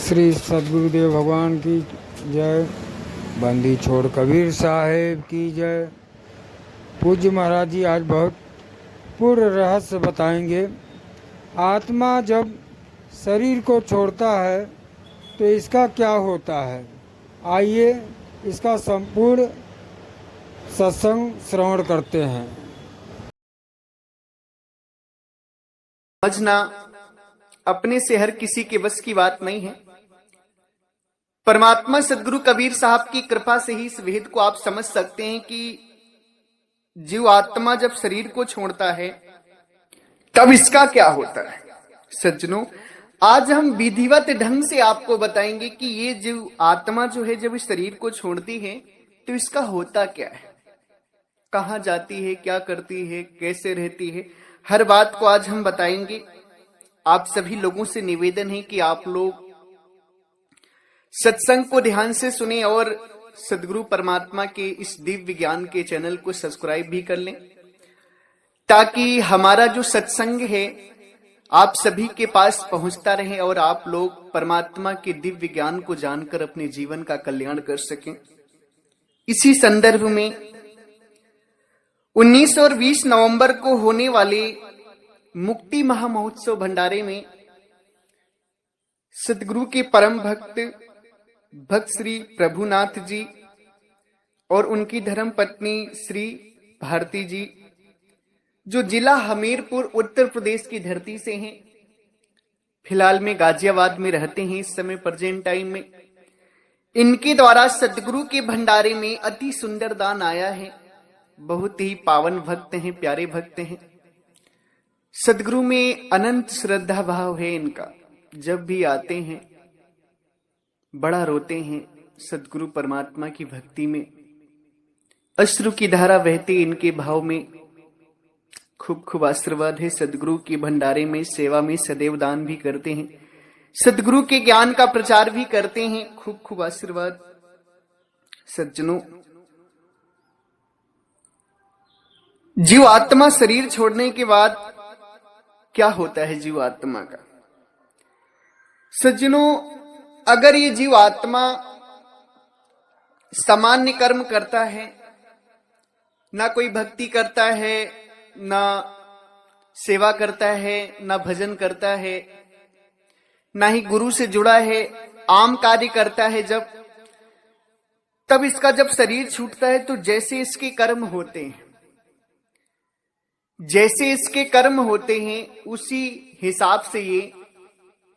श्री सद्गुरुदेव भगवान की जय। बंदी छोड़ कबीर साहेब की जय। पूज्य महाराज जी आज बहुत पूर्ण रहस्य बताएंगे। आत्मा जब शरीर को छोड़ता है तो इसका क्या होता है, आइए इसका संपूर्ण सत्संग श्रवण करते हैं। समझना अपने से हर किसी के बस की बात नहीं है। परमात्मा सदगुरु कबीर साहब की कृपा से ही इस भेद को आप समझ सकते हैं कि जीव आत्मा जब शरीर को छोड़ता है तब इसका क्या होता है। सज्जनों, आज हम विधिवत ढंग से आपको बताएंगे कि ये जीव आत्मा जो है जब इस शरीर को छोड़ती है तो इसका होता क्या है, कहां जाती है, क्या करती है, कैसे रहती है, हर बात को आज हम बताएंगे। आप सभी लोगों से निवेदन है कि आप लोग सत्संग को ध्यान से सुने और सदगुरु परमात्मा के इस दिव्य विज्ञान के चैनल को सब्सक्राइब भी कर लें, ताकि हमारा जो सत्संग है आप सभी के पास पहुंचता रहे और आप लोग परमात्मा के दिव्य ज्ञान को जानकर अपने जीवन का कल्याण कर सकें। इसी संदर्भ में 19 और 20 नवंबर को होने वाले मुक्ति महामहोत्सव भंडारे में सदगुरु के परम भक्त श्री प्रभुनाथ जी और उनकी धर्म पत्नी श्री भारती जी, जो जिला हमीरपुर उत्तर प्रदेश की धरती से हैं, फिलहाल में गाजियाबाद में रहते हैं इस समय प्रेजेंट टाइम में, इनके द्वारा सदगुरु के भंडारे में अति सुंदर दान आया है। बहुत ही पावन भक्त हैं, प्यारे भक्त हैं। सदगुरु में अनंत श्रद्धा भाव है इनका। जब भी आते हैं बड़ा रोते हैं। सदगुरु परमात्मा की भक्ति में अश्रु की धारा बहती इनके भाव में। खूब खूब आशीर्वाद है। सदगुरु के भंडारे में सेवा में सदैव दान भी करते हैं, सदगुरु के ज्ञान का प्रचार भी करते हैं। खूब खूब आशीर्वाद। सज्जनों, जीव आत्मा शरीर छोड़ने के बाद क्या होता है जीव आत्मा का। सज्जनों, अगर ये जीव आत्मा सामान्य कर्म करता है, ना कोई भक्ति करता है, ना सेवा करता है, ना भजन करता है, ना ही गुरु से जुड़ा है, आम कार्य करता है, तब इसका जब शरीर छूटता है तो जैसे इसके कर्म होते हैं, जैसे इसके कर्म होते हैं उसी हिसाब से ये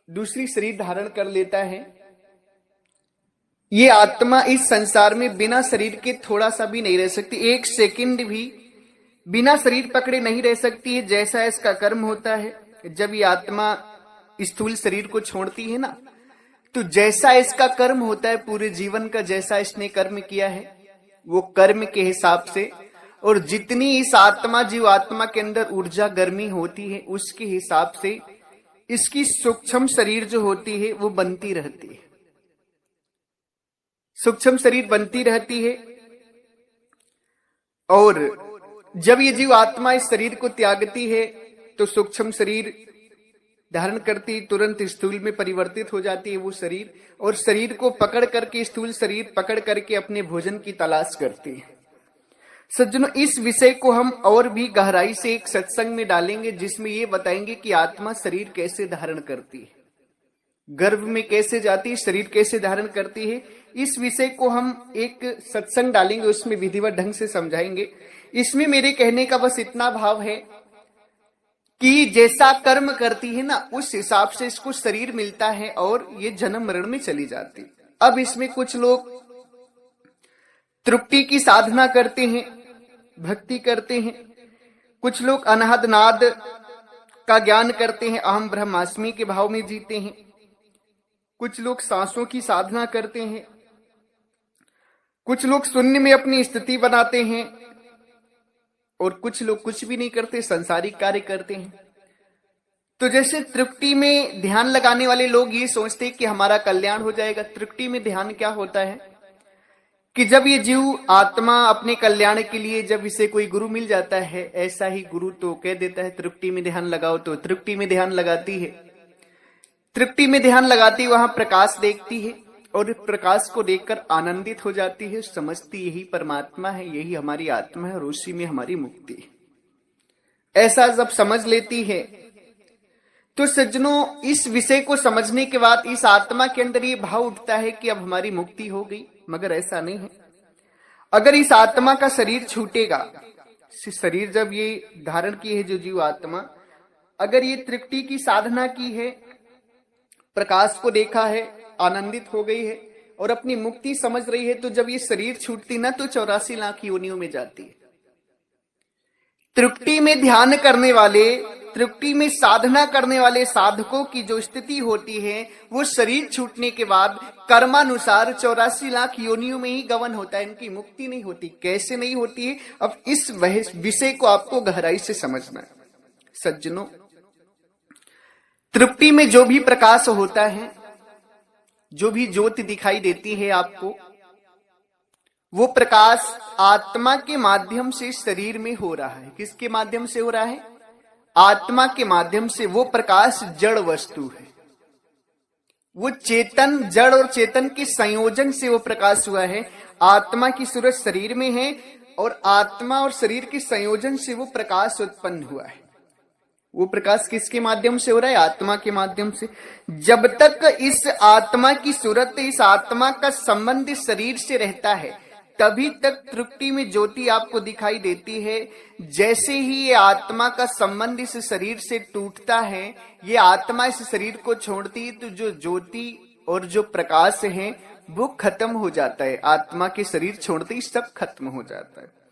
दूसरी शरीर धारण कर लेता है। ये आत्मा इस संसार में बिना शरीर के थोड़ा सा भी नहीं रह सकती, एक सेकंड भी बिना शरीर पकड़े नहीं रह सकती है। जैसा इसका कर्म होता है, जब ये आत्मा स्थूल शरीर को छोड़ती है ना, तो जैसा इसका कर्म होता है पूरे जीवन का, जैसा इसने कर्म किया है वो कर्म के हिसाब से, और जितनी इस आत्मा जीव आत्मा के अंदर ऊर्जा गर्मी होती है उसके हिसाब से इसकी सूक्ष्म शरीर जो होती है वो बनती रहती है। सूक्ष्म शरीर बनती रहती है और जब ये जीव आत्मा इस शरीर को त्यागती है तो सूक्ष्म शरीर धारण करती तुरंत स्थूल में परिवर्तित हो जाती है वो शरीर, और शरीर को पकड़ करके, स्थूल शरीर पकड़ करके अपने भोजन की तलाश करती है। सज्जनों, इस विषय को हम और भी गहराई से एक सत्संग में डालेंगे जिसमें ये बताएंगे कि आत्मा शरीर कैसे धारण करती है, गर्भ में कैसे जाती है, शरीर कैसे धारण करती है। इस विषय को हम एक सत्संग डालेंगे, उसमें विधिवत ढंग से समझाएंगे। इसमें मेरे कहने का बस इतना भाव है कि जैसा कर्म करती है ना उस हिसाब से इसको शरीर मिलता है और ये जन्म मरण में चली जाती। अब इसमें कुछ लोग तृप्ति की साधना करते हैं, भक्ति करते हैं, कुछ लोग अनाहद नाद का ज्ञान करते हैं, अहम ब्रह्मास्मि के भाव में जीते हैं, कुछ लोग सांसों की साधना करते हैं, कुछ लोग शून्य में अपनी स्थिति बनाते हैं, और कुछ लोग कुछ भी नहीं करते, संसारिक कार्य करते हैं। तो जैसे तृप्ति में ध्यान लगाने वाले लोग ये सोचते हैं कि हमारा कल्याण हो जाएगा। तृप्ति में ध्यान क्या होता है कि जब ये जीव आत्मा अपने कल्याण के लिए जब इसे कोई गुरु मिल जाता है, ऐसा ही गुरु तो कह देता है तृप्ति में ध्यान लगाओ, तो तृप्ति में ध्यान लगाती है। तृप्ति में ध्यान लगाती वहां प्रकाश देखती है और प्रकाश को देखकर आनंदित हो जाती है, समझती यही परमात्मा है, यही हमारी आत्मा है और उसी में हमारी मुक्ति है। ऐसा जब समझ लेती है तो सज्जनों, इस विषय को समझने के बाद इस आत्मा के अंदर ये भाव उठता है कि अब हमारी मुक्ति हो गई। मगर ऐसा नहीं है। अगर इस आत्मा का शरीर छूटेगा, शरीर जब ये धारण की है जो जीव आत्मा, अगर ये तृप्ति की साधना की है, प्रकाश को देखा है, आनंदित हो गई है और अपनी मुक्ति समझ रही है, तो जब ये शरीर छूटती ना तो 84 लाख योनियों में जाती है। तृप्ति में ध्यान करने वाले, तृप्ति में साधना करने वाले साधकों की जो स्थिति होती है वो शरीर छूटने के बाद कर्मानुसार 84 लाख योनियों में ही गमन होता है, इनकी मुक्ति नहीं होती। कैसे नहीं होती है, अब इस विषय को आपको गहराई से समझना है। सज्जनों, तृप्ति में जो भी प्रकाश होता है, जो भी ज्योति दिखाई देती है आपको, वो प्रकाश आत्मा के माध्यम से शरीर में हो रहा है। किसके माध्यम से हो रहा है? आत्मा के माध्यम से। वो प्रकाश जड़ वस्तु है, वो चेतन, जड़ और चेतन के संयोजन से वो प्रकाश हुआ है। आत्मा की सूरत शरीर में है और आत्मा और शरीर के संयोजन से वो प्रकाश उत्पन्न हुआ है। वो प्रकाश किसके माध्यम से हो रहा है? आत्मा के माध्यम से। जब तक इस आत्मा की सूरत, इस आत्मा का संबंध शरीर से रहता है, तभी तक तृप्ति में ज्योति आपको दिखाई देती है। जैसे ही ये आत्मा का संबंध इस शरीर से टूटता है, ये आत्मा इस शरीर को छोड़ती है, तो जो ज्योति और जो प्रकाश है वो खत्म हो जाता है। आत्मा के शरीर छोड़ते ही सब खत्म हो जाता है।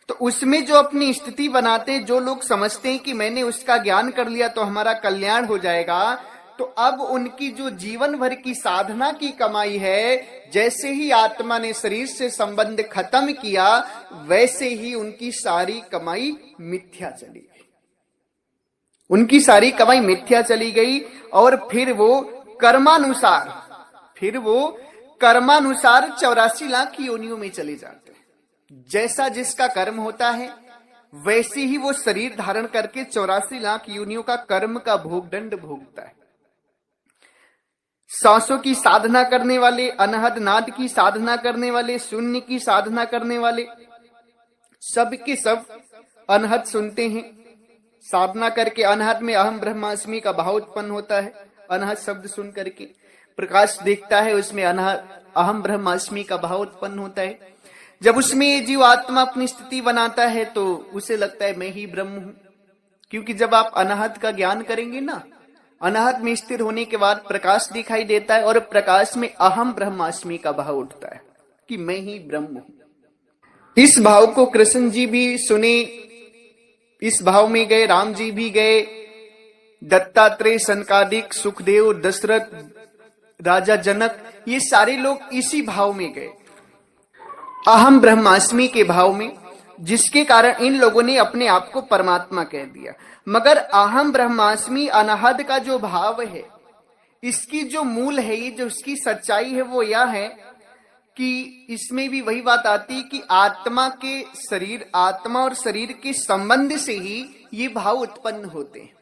तो उसमें जो अपनी स्थिति बनाते हैं, जो लोग समझते हैं कि मैंने उसका ज्ञान कर लिया तो हमारा कल्याण हो जाएगा, तो अब उनकी जो जीवन भर की साधना की कमाई है, जैसे ही आत्मा ने शरीर से संबंध खत्म किया, वैसे ही उनकी सारी कमाई मिथ्या चली गई। उनकी सारी कमाई मिथ्या चली गई और फिर वो कर्मानुसार 84 लाख योनियों में चले जाते हैं। जैसा जिसका कर्म होता है वैसे ही वो शरीर धारण करके 84 लाख योनियों का कर्म का भोगदंड भोगता है। सांसों की साधना करने वाले, अनहद नाद की साधना करने वाले, शून्य की साधना करने वाले, सब के सब अनहद सुनते हैं। साधना करके अनहद में अहम ब्रह्मास्मि का भाव उत्पन्न होता है। अनहद शब्द सुन करके प्रकाश देखता है, उसमें अनहद अहम ब्रह्मास्मि का भाव उत्पन्न होता है। जब उसमें जीव आत्मा अपनी स्थिति बनाता है तो उसे लगता है मैं ही ब्रह्म हूं। क्योंकि जब आप अनहद का ज्ञान करेंगे ना, अनहद में स्थिर होने के बाद प्रकाश दिखाई देता है और प्रकाश में अहम ब्रह्मास्मि का भाव उठता है कि मैं ही ब्रह्म हूं। इस भाव को कृष्ण जी भी सुने, इस भाव में गए, राम जी भी गए, दत्तात्रेय, सनकादिक, सुखदेव, दशरथ, राजा जनक, ये सारे लोग इसी भाव में गए, अहम ब्रह्मास्मि के भाव में, जिसके कारण इन लोगों ने अपने आप को परमात्मा कह दिया। मगर अहम ब्रह्मास्मि अनहद का जो भाव है, इसकी जो मूल है, ये जो उसकी सच्चाई है, वो यह है कि इसमें भी वही बात आती है कि आत्मा के शरीर, आत्मा और शरीर के संबंध से ही ये भाव उत्पन्न होते हैं।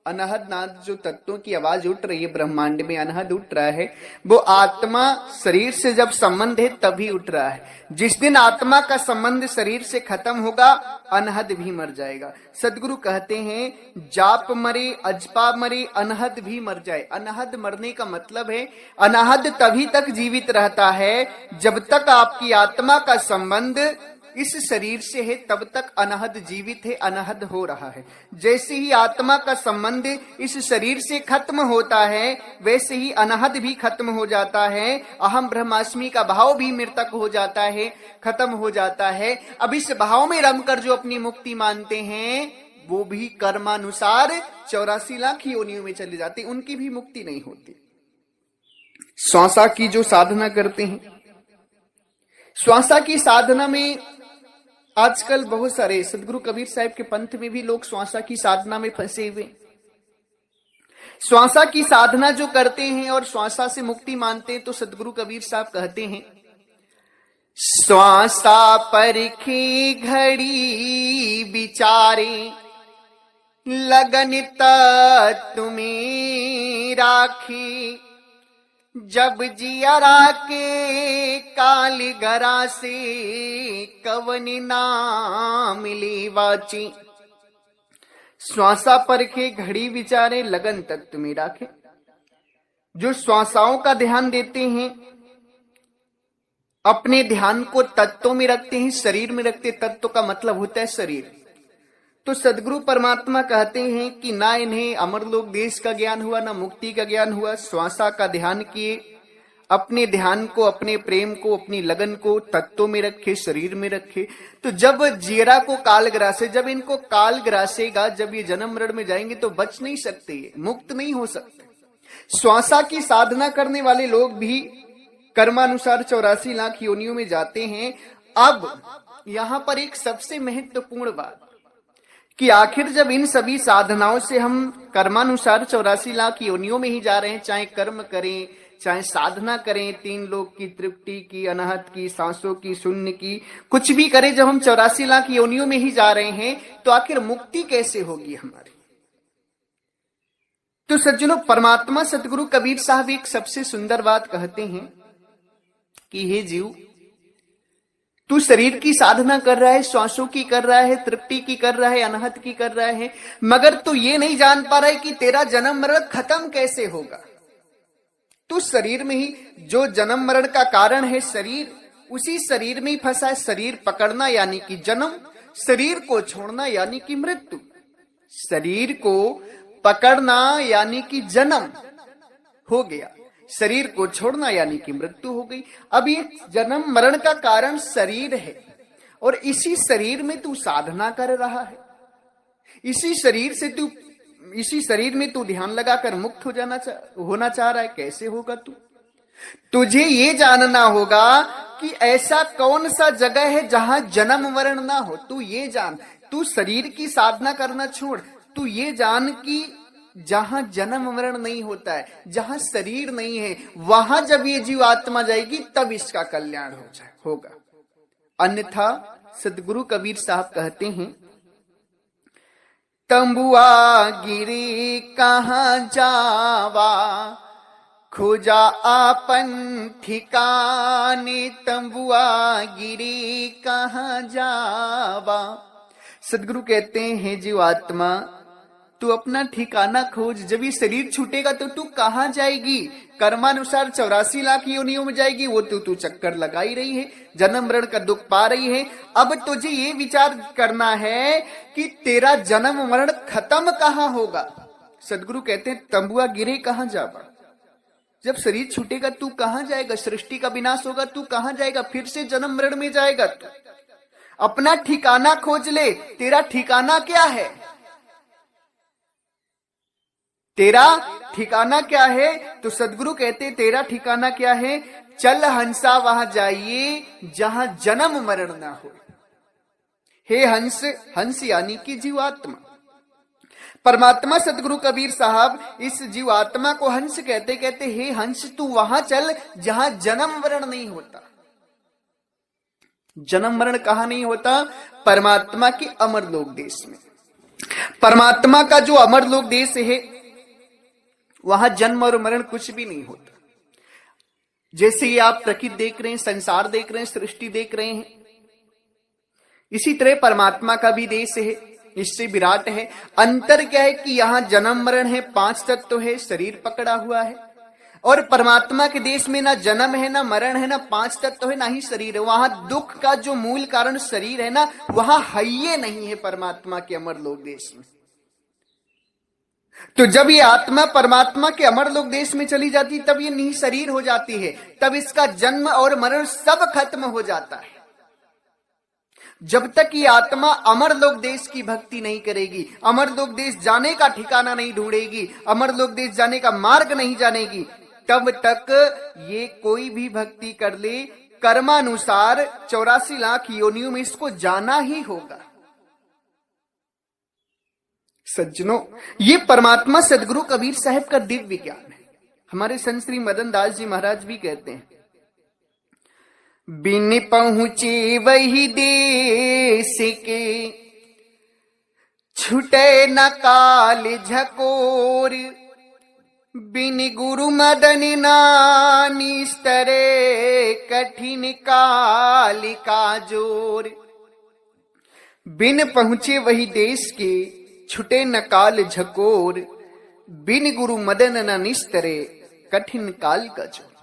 अनहद नाद जो तत्वों की आवाज उठ रही है, ब्रह्मांड में अनहद उठ रहा है, वो आत्मा शरीर से जब संबंध है तभी उठ रहा है। जिस दिन आत्मा का संबंध शरीर से खत्म होगा, अनहद भी मर जाएगा। सदगुरु कहते हैं, जाप मरे, अजपा मरे, अनहद भी मर जाए। अनहद मरने का मतलब है, अनहद तभी तक जीवित रहता है जब तक आपकी आत्मा का संबंध इस शरीर से है, तब तक अनहद जीवित है, अनहद हो रहा है। जैसे ही आत्मा का संबंध इस शरीर से खत्म होता है, वैसे ही अनहद भी खत्म हो जाता है। अहम ब्रह्मास्मि का भाव भी मृतक हो जाता है, खत्म हो जाता है। अब इस भाव में रमकर जो अपनी मुक्ति मानते हैं, वो भी कर्मानुसार 84 लाख योनियों में चले जाते, उनकी भी मुक्ति नहीं होती। श्वासा की जो साधना करते हैं, श्वासा की साधना में आजकल बहुत सारे, सदगुरु कबीर साहब के पंथ में भी लोग श्वासा की साधना में फंसे हुए। श्वासा की साधना जो करते हैं और श्वासा से मुक्ति मानते हैं, तो सदगुरु कबीर साहब कहते हैं, श्वासा परखी घड़ी विचारे, लगन तुम्हें राखी, जब जियरा के काल गरा से कवन नाम मिली वाची। श्वासा पर के घड़ी विचारे, लगन तक तुम्हें राखे। जो श्वासाओं का ध्यान देते हैं, अपने ध्यान को तत्वों में रखते हैं, शरीर में रखते। तत्व का मतलब होता है शरीर। तो सदगुरु परमात्मा कहते हैं कि ना इन्हें अमरलोक देश का ज्ञान हुआ, ना मुक्ति का ज्ञान हुआ। श्वासा का ध्यान किए, अपने ध्यान को, अपने प्रेम को, अपनी लगन को तत्वों में रखे, शरीर में रखे। तो जब जीरा को काल ग्रासे, जब इनको काल ग्रासेगा, जब ये जन्म मरण में जाएंगे तो बच नहीं सकते, मुक्त नहीं हो सकते। श्वासा की साधना करने वाले लोग भी कर्मानुसार 84 लाख योनियों में जाते हैं। अब यहां पर एक सबसे महत्वपूर्ण बात कि आखिर जब इन सभी साधनाओं से हम कर्मानुसार 84 लाख योनियों में ही जा रहे हैं, चाहे कर्म करें, चाहे साधना करें, 3 लोक की, तृप्ति की, अनहत की, सांसों की, शून्य की, कुछ भी करें, जब हम 84 लाख योनियों में ही जा रहे हैं तो आखिर मुक्ति कैसे होगी हमारी। तो सज्जनों, परमात्मा सतगुरु कबीर साहब एक सबसे सुंदर बात कहते हैं कि हे जीव, तू शरीर की साधना कर रहा है, श्वासों की कर रहा है, तृप्ति की कर रहा है, अनहत की कर रहा है, मगर तू ये नहीं जान पा रहा है कि तेरा जन्म मरण खत्म कैसे होगा। तू शरीर में ही, जो जन्म मरण का कारण है शरीर, उसी शरीर में ही फंसा है। शरीर पकड़ना यानी कि जन्म, शरीर को छोड़ना यानी कि मृत्यु। शरीर को पकड़ना यानी कि जन्म हो गया, शरीर को छोड़ना यानी कि मृत्यु हो गई। अब ये जन्म मरण का कारण शरीर है और इसी शरीर में तू साधना कर रहा है, इसी शरीर में तू ध्यान लगाकर मुक्त होना चाह रहा है। कैसे होगा तू? तुझे ये जानना होगा कि ऐसा कौन सा जगह है जहां जन्म मरण ना हो। तू ये जान, तू शरीर की साधना करना छोड़, तू ये जान कि जहां जन्म मरण नहीं होता है, जहां शरीर नहीं है, वहां जब ये जीव आत्मा जाएगी तब इसका कल्याण होगा। अन्यथा सदगुरु कबीर साहब कहते हैं, तंबुआ गिरी कहां जावा, खोजा आपन ठिकाने, तंबुआ गिरी कहां जावा। सदगुरु कहते हैं, जीव आत्मा तू अपना ठिकाना खोज। जब ये शरीर छूटेगा तो तू कहां जाएगी? कर्मानुसार 84 लाख योनियों में जाएगी, वो तू चक्कर लगा ही रही है, जन्म मरण का दुख पा रही है। अब तुझे ये विचार करना है कि तेरा जन्म मरण खत्म कहां होगा। सदगुरु कहते हैं, तंबुआ गिरे कहां जावा। जब शरीर छूटेगा तू कहां जाएगा? सृष्टि का विनाश होगा, तू कहां जाएगा? फिर से जन्म मरण में जाएगा। तू अपना ठिकाना खोज ले। तेरा ठिकाना क्या है? तेरा ठिकाना क्या है? तो सदगुरु कहते तेरा ठिकाना क्या है? चल हंसा वहां जाइए जहां जन्म मरण ना हो। हे हंस, हंस यानी कि जीवात्मा। परमात्मा सदगुरु कबीर साहब इस जीवात्मा को हंस कहते कहते, हे हंस तू वहां चल जहां जन्म मरण नहीं होता। जन्म मरण कहां नहीं होता? परमात्मा के अमरलोक देश में। परमात्मा का जो अमरलोक देश है वहां जन्म और मरण कुछ भी नहीं होता। जैसे ये आप प्रकृति देख रहे हैं, संसार देख रहे हैं, सृष्टि देख रहे हैं, इसी तरह परमात्मा का भी देश है, इससे विराट है। अंतर क्या है कि यहां जन्म मरण है, 5 तत्व है, शरीर पकड़ा हुआ है। और परमात्मा के देश में ना जन्म है, ना मरण है, ना 5 तत्व है, ना ही शरीर है। वहां दुख का जो मूल कारण शरीर है ना, वहां हइये नहीं है परमात्मा के अमरलोक देश में। तो जब ये आत्मा परमात्मा के अमरलोक देश में चली जाती, तब ये नहीं शरीर हो जाती है, तब इसका जन्म और मरण सब खत्म हो जाता है। जब तक ये आत्मा अमरलोक देश की भक्ति नहीं करेगी, अमरलोक देश जाने का ठिकाना नहीं ढूंढेगी, अमरलोक देश जाने का मार्ग नहीं जानेगी, तब तक ये कोई भी भक्ति कर ले, कर्मानुसार 84 लाख योनियों में इसको जाना ही होगा। सज्जनों, ये परमात्मा सदगुरु कबीर साहब का दिव्य ज्ञान है। हमारे संत श्री मदन दास जी महाराज भी कहते हैं, बिन पहुंचे वही देश के छुटे न काल झकोर, बिन गुरु मदन नानिस्तरे, कठिन काल का जोर। बिन पहुंचे वही देश के, छुटे न काल झकोर, बिन गुरु मदन न निस्तरे, कठिन काल का जोर।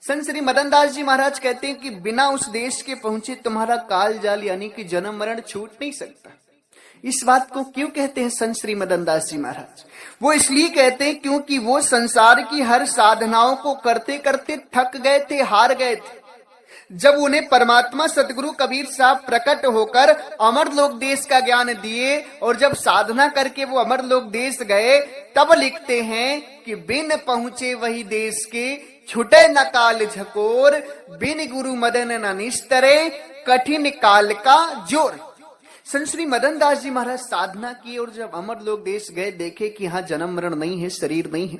संत श्री मदन दास जी महाराज कहते हैं कि बिना उस देश के पहुंचे तुम्हारा काल जाल यानी कि जन्म मरण छूट नहीं सकता। इस बात को क्यों कहते हैं संत श्री मदन दास जी महाराज? वो इसलिए कहते हैं क्योंकि वो संसार की हर साधनाओं को करते करते थक गए थे, हार गए थे। जब उन्हें परमात्मा सतगुरु कबीर साहब प्रकट होकर अमरलोक देश का ज्ञान दिए और जब साधना करके वो अमरलोक देश गए, तब लिखते हैं कि बिन पहुंचे वही देश के, छुटे न काल झकोर, बिन गुरु मदन न निस्तरे, कठिन काल का जोर। संत श्री मदन दास जी महाराज साधना की और जब अमरलोक देश गए, देखे कि यहाँ जन्म मरण नहीं है, शरीर नहीं है,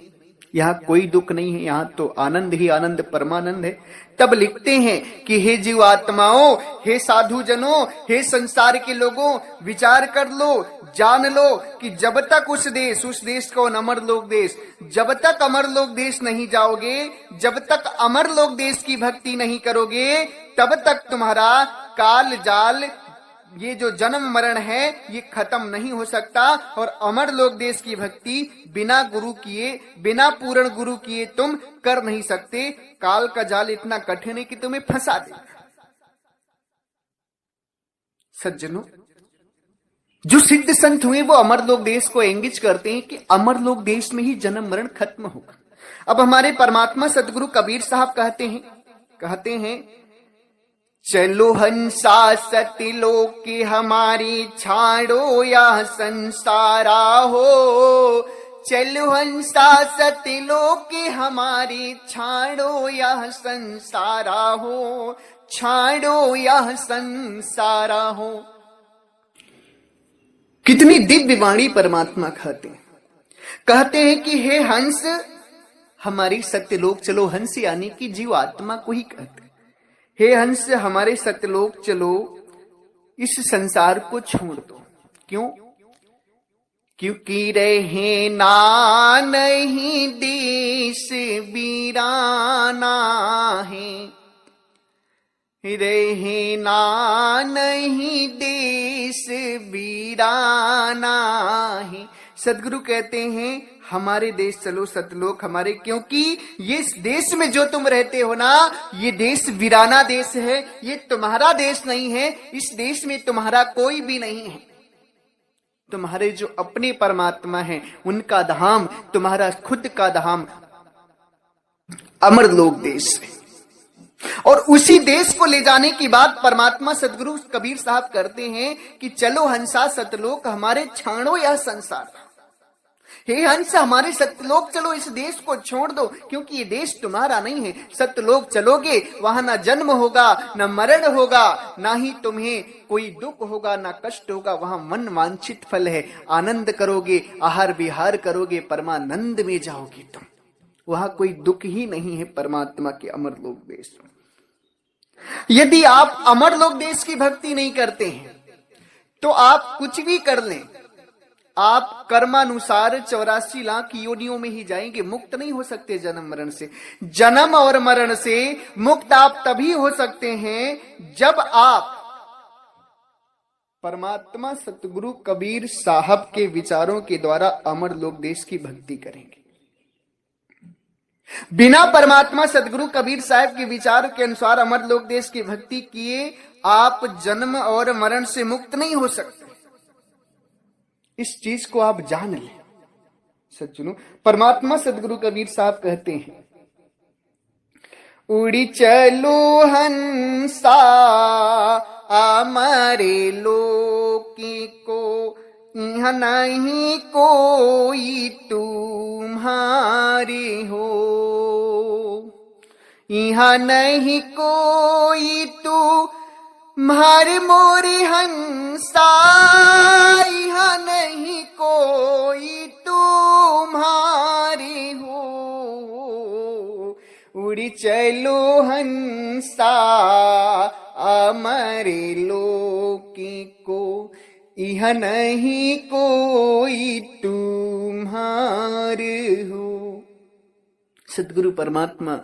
यहाँ कोई दुख नहीं है, यहाँ तो आनंद ही आनंद परमानंद है। तब लिखते हैं कि हे जीव आत्माओं, हे साधु जनों, हे संसार के लोगों, विचार कर लो, जान लो कि जब तक उस देश को अमरलोक देश, जब तक अमरलोक देश नहीं जाओगे, जब तक अमरलोक देश की भक्ति नहीं करोगे, तब तक तुम्हारा काल जाल, ये जो जन्म मरण है, ये खत्म नहीं हो सकता। और अमरलोक देश की भक्ति बिना गुरु किए, बिना पूर्ण गुरु किए तुम कर नहीं सकते। काल का जाल इतना कठिन है कि तुम्हें फंसा देगा। सज्जनों, जो सिद्ध संत हुए वो अमरलोक देश को इंगित करते हैं कि अमरलोक देश में ही जन्म मरण खत्म होगा। अब हमारे परमात्मा सतगुरु कबीर साहब कहते हैं चलो हंसा सतलोक की हमारी, छाड़ो या संसारा हो। चलो हंसा सतलोक की हमारी, छाड़ो या संसारा हो, छाड़ो या संसारा हो। कितनी दिव्य वाणी परमात्मा कहते हैं कि हे हंस, हमारी सत्यलोक चलो। हंस यानी कि जीव आत्मा को ही कहते। हे हंस, हमारे सत्यलोक चलो, इस संसार को छोड़ दो। क्यों? क्योंकि रहे ना नहीं देश वीराना है, रहे ना नहीं देश वीराना है। सदगुरु कहते हैं हमारे देश चलो सतलोक हमारे, क्योंकि ये देश में जो तुम रहते हो ना, ये देश वीराना देश है, ये तुम्हारा देश नहीं है। इस देश में तुम्हारा कोई भी नहीं है। तुम्हारे जो अपने परमात्मा है, उनका धाम, तुम्हारा खुद का धाम अमरलोक देश है। और उसी देश को ले जाने की बात परमात्मा सदगुरु कबीर साहब करते हैं कि चलो हंसा सतलोक हमारे, छाड़ो या संसार। हे हंस, हमारे सत्यलोक चलो, इस देश को छोड़ दो, क्योंकि ये देश तुम्हारा नहीं है। सत्यलोक चलोगे, वहां ना जन्म होगा, ना मरण होगा, ना ही तुम्हें कोई दुख होगा, ना कष्ट होगा। वहां मन वांछित फल है, आनंद करोगे, आहार विहार करोगे, परमानंद में जाओगे तुम। वहां कोई दुख ही नहीं है परमात्मा के अमरलोक देश में। यदि आप अमरलोक देश की भक्ति नहीं करते हैं, तो आप कुछ भी कर लें, आप कर्मानुसार 84 लाख योनियों में ही जाएंगे, मुक्त नहीं हो सकते जन्म मरण से। जन्म और मरण से मुक्त आप तभी हो सकते हैं जब आप परमात्मा सतगुरु कबीर साहब के विचारों के द्वारा अमरलोक देश की भक्ति करेंगे। बिना परमात्मा सतगुरु कबीर साहब के विचार के अनुसार अमरलोक देश की भक्ति किए आप जन्म और मरण से मुक्त नहीं हो सकते। इस चीज को आप जान लें सज्जनों। परमात्मा सतगुरु कबीर साहब कहते हैं, उड़ी चलो हंसा हमारे लोकी को, यहाँ नहीं कोई तुम्हारे हो, यहाँ नहीं कोई तुम्हारे मोरे हंसा, यहाँ नहीं कोई तुम्हारे हो। उड़ी चलो हंसा अमरे लोकी को, यह नहीं कोई तुम्हार हो। सदगुरु परमात्मा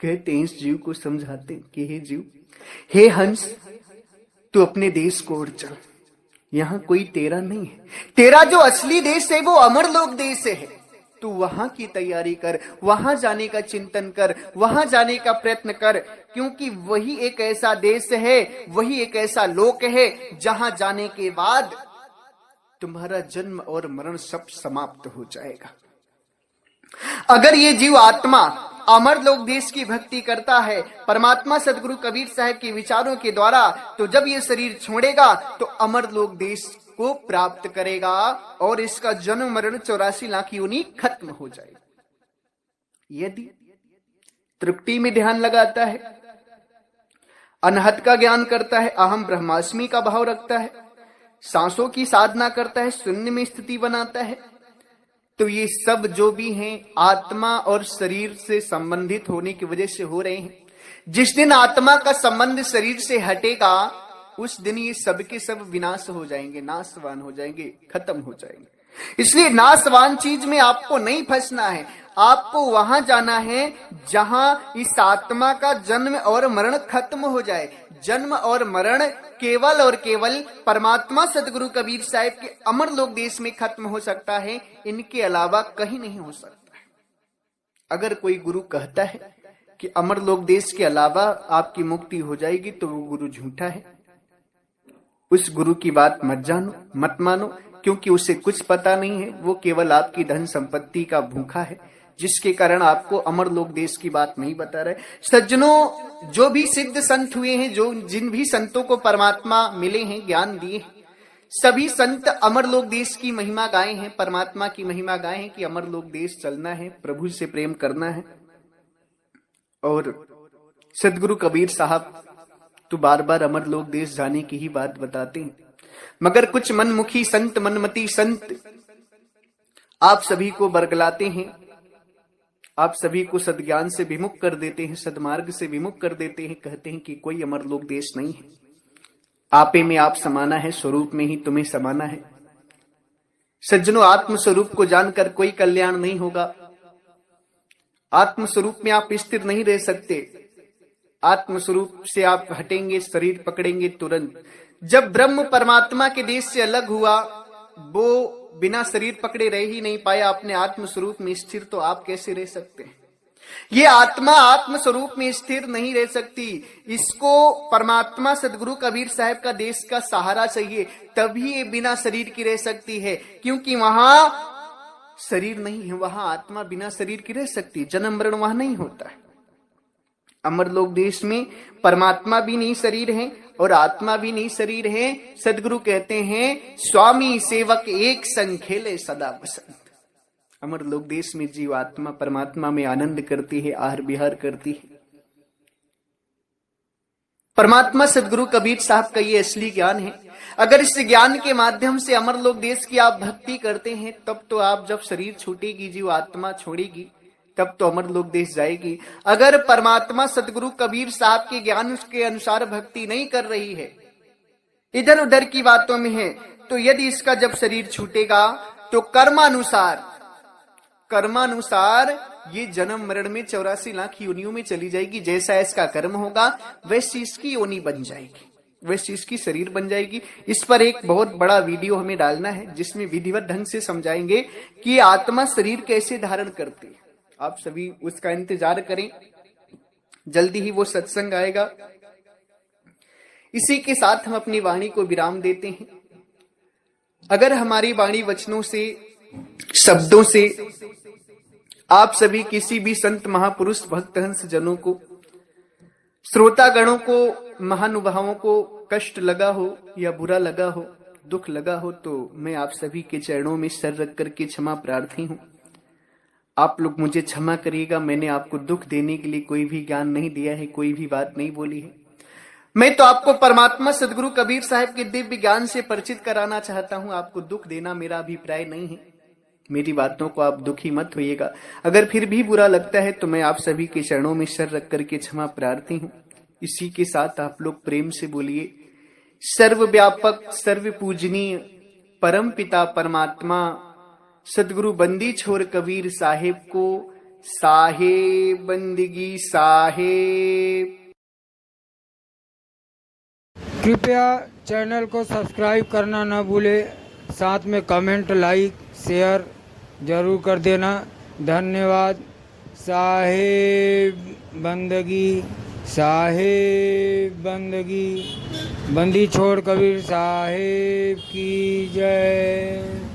कहते हैं, इस जीव को समझाते हैं कि हे जीव, हे हंस, तू अपने देश को ओर चल, यहां कोई तेरा नहीं है। तेरा जो असली देश है वो अमरलोक देश है। तू वहां की तैयारी कर, वहां जाने का चिंतन कर, वहां जाने का प्रयत्न कर, क्योंकि वही एक ऐसा देश है, वही एक ऐसा लोक है जहां जाने के बाद तुम्हारा जन्म और मरण सब समाप्त हो जाएगा। अगर ये जीव आत्मा अमरलोक देश की भक्ति करता है परमात्मा सदगुरु कबीर साहब के विचारों के द्वारा, तो जब ये शरीर छोड़ेगा तो अमरलोक देश को प्राप्त करेगा और इसका जन्म मरण 84 लाख योनि खत्म हो जाएगी। यदि तृप्ति में ध्यान लगाता है, अनहत का ज्ञान करता है, अहम ब्रह्मास्मि का भाव रखता है, सांसों की साधना करता है, शून्य में स्थिति बनाता है, तो ये सब जो भी हैं आत्मा और शरीर से संबंधित होने की वजह से हो रहे हैं। जिस दिन आत्मा का संबंध शरीर से हटेगा उस दिन ये सब के सब विनाश हो जाएंगे, नाशवान हो जाएंगे, खत्म हो जाएंगे। इसलिए नाशवान चीज में आपको नहीं फंसना है, आपको वहां जाना है जहां इस आत्मा का जन्म और मरण खत्म हो जाए। जन्म और मरण केवल और केवल परमात्मा सदगुरु कबीर साहब के अमरलोक देश में खत्म हो सकता है, इनके अलावा कहीं नहीं हो सकता है। अगर कोई गुरु कहता है कि अमरलोक देश के अलावा आपकी मुक्ति हो जाएगी तो वो गुरु झूठा है। उस गुरु की बात मत जानो, मत मानो, क्योंकि उसे कुछ पता नहीं है। वो केवल आपकी धन संपत्ति का भूखा है, जिसके कारण आपको अमरलोक देश की बात नहीं बता रहे। सज्जनों, जो भी सिद्ध संत हुए हैं, जो जिन भी संतों को परमात्मा मिले हैं, ज्ञान दिए हैं, सभी संत अमरलोक देश की महिमा गाए हैं, परमात्मा की महिमा गाए हैं कि अमरलोक देश चलना है, प्रभु से प्रेम करना है। और सदगुरु कबीर साहब तो बार बार अमरलोक देश जाने की ही बात बताते हैं, मगर कुछ मनमुखी संत, मनमती संत आप सभी को बरगलाते हैं, आप सभी को सद्ज्ञान से विमुख कर देते हैं, सदमार्ग से विमुख कर देते हैं। कहते हैं कि कोई अमरलोक देश नहीं है, आपे में आप समाना है, स्वरूप में ही तुम्हें समाना है। सज्जनों, आत्म स्वरूप को जानकर कोई कल्याण नहीं होगा। आत्म स्वरूप में आप स्थिर नहीं रह सकते। आत्म स्वरूप से आप हटेंगे, शरीर पकड़ेंगे तुरंत। जब ब्रह्म परमात्मा के देश से अलग हुआ, वो बिना शरीर पकड़े रह ही नहीं पाया अपने आत्म स्वरूप में स्थिर, तो आप कैसे रह सकते हैं? ये आत्मा आत्म स्वरूप में स्थिर नहीं रह सकती। इसको परमात्मा सदगुरु कबीर साहब का देश का सहारा चाहिए, तभी ये बिना शरीर की रह सकती है। क्योंकि वहां शरीर नहीं है, वहां आत्मा बिना शरीर की रह सकती है, जन्म मरण वहां नहीं होता है। अमरलोक देश में परमात्मा भी नहीं शरीर है और आत्मा भी नहीं शरीर है। सदगुरु कहते हैं, स्वामी सेवक एक संग खेले सदा बसंत। अमरलोक देश में जीव आत्मा परमात्मा में आनंद करती है, आहार विहार करती है। परमात्मा सदगुरु कबीर साहब का ये असली ज्ञान है। अगर इस ज्ञान के माध्यम से अमरलोक देश की आप भक्ति करते हैं, तब तो आप जब शरीर छूटेगी, जीव आत्मा छोड़ेगी, तब तो अमरलोक देश जाएगी। अगर परमात्मा सदगुरु कबीर साहब के ज्ञान के अनुसार भक्ति नहीं कर रही है, इधर उधर की बातों में है, तो यदि इसका जब शरीर छूटेगा तो कर्मानुसार ये जन्म मरण में 84 लाख योनियों में चली जाएगी। जैसा इसका कर्म होगा वैसी इसकी योनि बन जाएगी, वैसी इसकी शरीर बन जाएगी। इस पर एक बहुत बड़ा वीडियो हमें डालना है, जिसमें विधिवत ढंग से समझाएंगे कि आत्मा शरीर कैसे धारण करती है। आप सभी उसका इंतजार करें, जल्दी ही वो सत्संग आएगा। इसी के साथ हम अपनी वाणी को विराम देते हैं। अगर हमारी वाणी वचनों से, शब्दों से आप सभी किसी भी संत महापुरुष भक्त हंस जनों को, श्रोतागणों को, महानुभावों को कष्ट लगा हो या बुरा लगा हो, दुख लगा हो, तो मैं आप सभी के चरणों में सर रख करके क्षमा प्रार्थी हूं। आप लोग मुझे क्षमा करिएगा, मैंने आपको दुख देने के लिए कोई भी ज्ञान नहीं दिया है, कोई भी बात नहीं बोली है। मैं तो आपको परमात्मा सदगुरु कबीर साहब के दिव्य ज्ञान से परिचित कराना चाहता हूं। आपको दुख देना मेरा अभिप्राय नहीं है। मेरी बातों को आप दुखी मत होइएगा। अगर फिर भी बुरा लगता है तो मैं आप सभी के चरणों में सर रख करके क्षमा प्रार्थी हूं। इसी के साथ आप लोग प्रेम से बोलिए, सर्वव्यापक सर्वपूजनीय परम पिता परमात्मा सदगुरु बंदी छोर कबीर साहिब को साहेब बंदगी साहेब। कृपया चैनल को सब्सक्राइब करना न भूले, साथ में कमेंट लाइक शेयर जरूर कर देना। धन्यवाद। साहेब बंदगी साहेब बंदगी, बंदी छोड़ कबीर साहेब की जय।